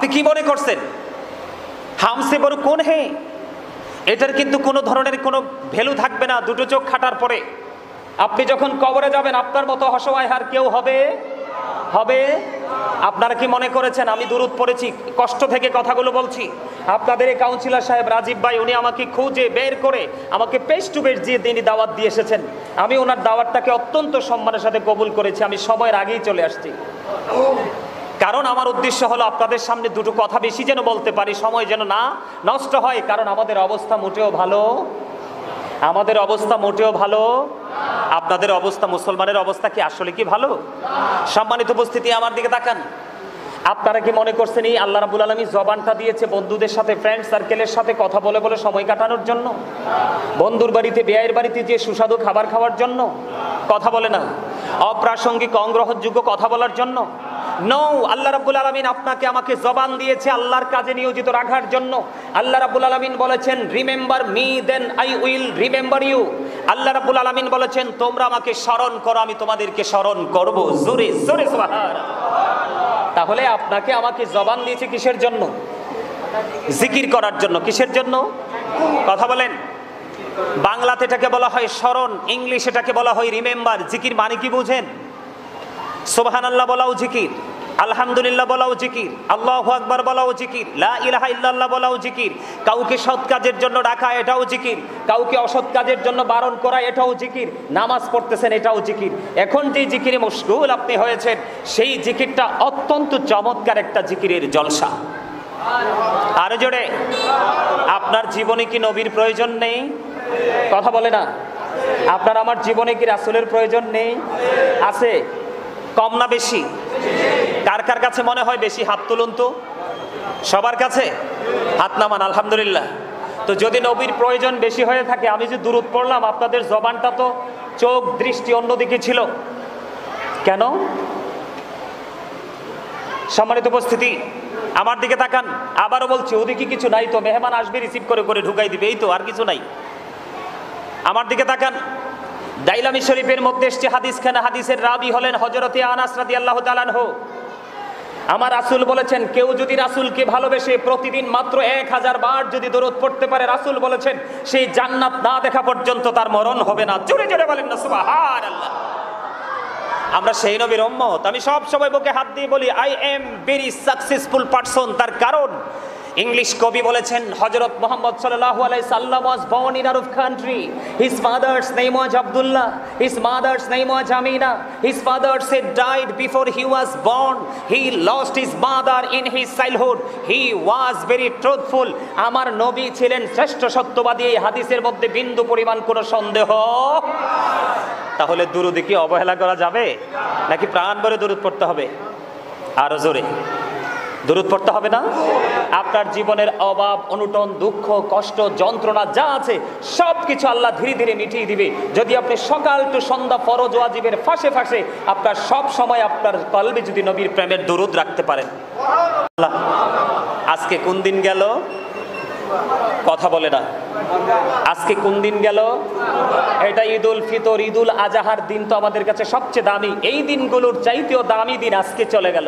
আপনি কি মনে করছেন হামসে বড় কোন হে? এটার কিন্তু কোনো ধরনের কোনো ভ্যালু থাকবে না দুটো চোখ খাটার পরে। আপনি যখন কবরে যাবেন আপনার মতো অসহায় আর কেউ হবে? আপনারা কি মনে করেছেন আমি দুরূদ পড়েছি কষ্ট থেকে কথাগুলো বলছি? আপনাদের এই কাউন্সিলর সাহেব রাজীব ভাই উনি আমাকে খুঁজে বের করে আমাকে পেশ টু পেশ দিয়ে তিনি দাওয়াত দিয়ে এসেছেন। আমি ওনার দাওয়াতটাকে অত্যন্ত সম্মানের সাথে কবুল করেছি। আমি সময়ের আগেই চলে আসছি, কারণ আমার উদ্দেশ্য হলো আপনাদের সামনে দুটো কথা বেশি যেন বলতে পারি, সময় যেন না নষ্ট হয়। কারণ আমাদের অবস্থা মোটেও ভালো, আপনাদের অবস্থা, মুসলমানের অবস্থা কি আসলে কি ভালো? সম্মানিত উপস্থিতি, আমার দিকে তাকান। আপনারা কি মনে করছেন এই আল্লাহ রাব্বুল আলামিন জবানটা দিয়েছে বন্ধুদের সাথে, ফ্রেন্ড সার্কেলের সাথে কথা বলে বলে সময় কাটানোর জন্য? বন্ধুর বাড়িতে, বেয়াইয়ের বাড়িতে যে সুস্বাদু খাবার খাওয়ার জন্য কথা বলে না, অপ্রাসঙ্গিক অগ্রহণযোগ্য কথা বলার জন্য? নো, আল্লাহ রাব্বুল আলামিন আপনাকে আমাকে জবান দিয়েছে আল্লাহর কাজে নিয়োজিত রাখার জন্য। আল্লাহ রাব্বুল আলামিন বলেছেন remember me then I will remember you. আল্লাহ রাব্বুল আলামিন বলেছেন তোমরা আমাকে স্মরণ করো আমি তোমাদেরকে স্মরণ করব। জোরে জোরে সুবহানাল্লাহ। তাহলে আপনাকে আমাকে জবান দিয়েছে কিসের জন্য? জিকির করার জন্য। কিসের জন্য? কথা বলেন। বাংলাতে এটাকে বলা হয় স্মরণ, ইংলিশ এটাকে বলা হয় রিমেম্বার। জিকির মানে কি বুঝেন? সুবহানাল্লাহ বলাও জিকির, আলহামদুলিল্লাহ বলাও জিকির, আল্লাহু আকবার বলাও জিকির, লা ইলাহা ইল্লাল্লাহ বলাও জিকির। কাউকে সৎ কাজের জন্য ডাকা এটাও জিকির, কাউকে অসৎ কাজের জন্য বারণ করা এটাও জিকির, নামাজ পড়তেছেন এটাও জিকির। এখন যে জিকিরে মশগুল আপনি হয়েছেন সেই জিকিরটা অত্যন্ত চমৎকার একটা জিকিরের জলসা। আরো জোরে, আপনার জীবনে কি নবীর প্রয়োজন নেই? কথা বলে না। আপনার আমার জীবনে কি রাসূলের প্রয়োজন নেই? আছে। কম না বেশি? কার কার কাছে মনে হয় বেশি? হাত তুলুন তো। সবার কাছে হাত নামান, আলহামদুলিল্লাহ। তো যদি নবীর প্রয়োজন বেশি হয়ে থাকে, আমি যে দুরূদ পড়লাম আপনাদের জবানটা তো চোখ দৃষ্টি অন্যদিকে ছিল কেন? সম্মানিত উপস্থিতি, আমার দিকে তাকান। আবারও বলছি ওদিকে কিছু নাই তো, মেহমান আসবে রিসিভ করে করে ঢুকাই দিবে, এই তো, আর কিছু নাই। আমার দিকে তাকান। দাইলামি শরীফের মধ্যে এসছে হাদিসখানা, হাদিসের রাবি হলেন হযরতে আনাস রাদিয়াল্লাহু তাআলা আনহু। আমার রাসূল বলেছেন কেউ যদি রাসূলকে ভালোবেসে প্রতিদিন মাত্র 1000 বার যদি দরুদ পড়তে পারে, রাসূল বলেছেন সেই জান্নাত না দেখা পর্যন্ত তার মরণ হবে না। জোরে জোরে বলেন না সুবহানাল্লাহ। আমরা সেই নবীর উম্মত। আমি সব সময় বুকে হাত দিয়ে বলি I am very successful person. তার কারণ ইংলিশ কবি বলেছেন হযরত মুহাম্মদ সাল্লাল্লাহু আলাইহি সাল্লাম was born in Arab country. His father's name was Abdullah, his mother's name was Amina. His father said died before he was born. He lost his mother in his childhood. He was very truthful. আমার নবী ছিলেন শ্রেষ্ঠ সত্যবাদী। এই হাদিসের মধ্যে বিন্দু পরিমাণ কোনো সন্দেহ। তাহলে দুরূদে কি অবহেলা করা যাবে নাকি প্রাণ ভরে দুরূদ পড়তে হবে? আরো জোরে দুরূদ পড়তে হবে না? আপনার জীবনের অভাব অনটন দুঃখ কষ্ট যন্ত্রণা যা আছে সব কিছু আল্লাহ ধীরে ধীরে মিটিয়ে দিবে যদি আপনি সকাল টু সন্ধ্যা ফরজ ওয়াজিবের ফাঁসে ফাঁসে আপনার সব সময় আপনার কলবে যদি নবীর প্রেমের দুরূদ রাখতে পারেন। আজকে কোন দিন গেল? কথা বলে না। আজকে কোন দিন গেল? এটা ঈদুল ফিতর, ঈদুল আজহার দিন তো আমাদের কাছে সবচেয়ে দামি। এই দিনগুলোর চাইতেও দামি দিন আজকে চলে গেল।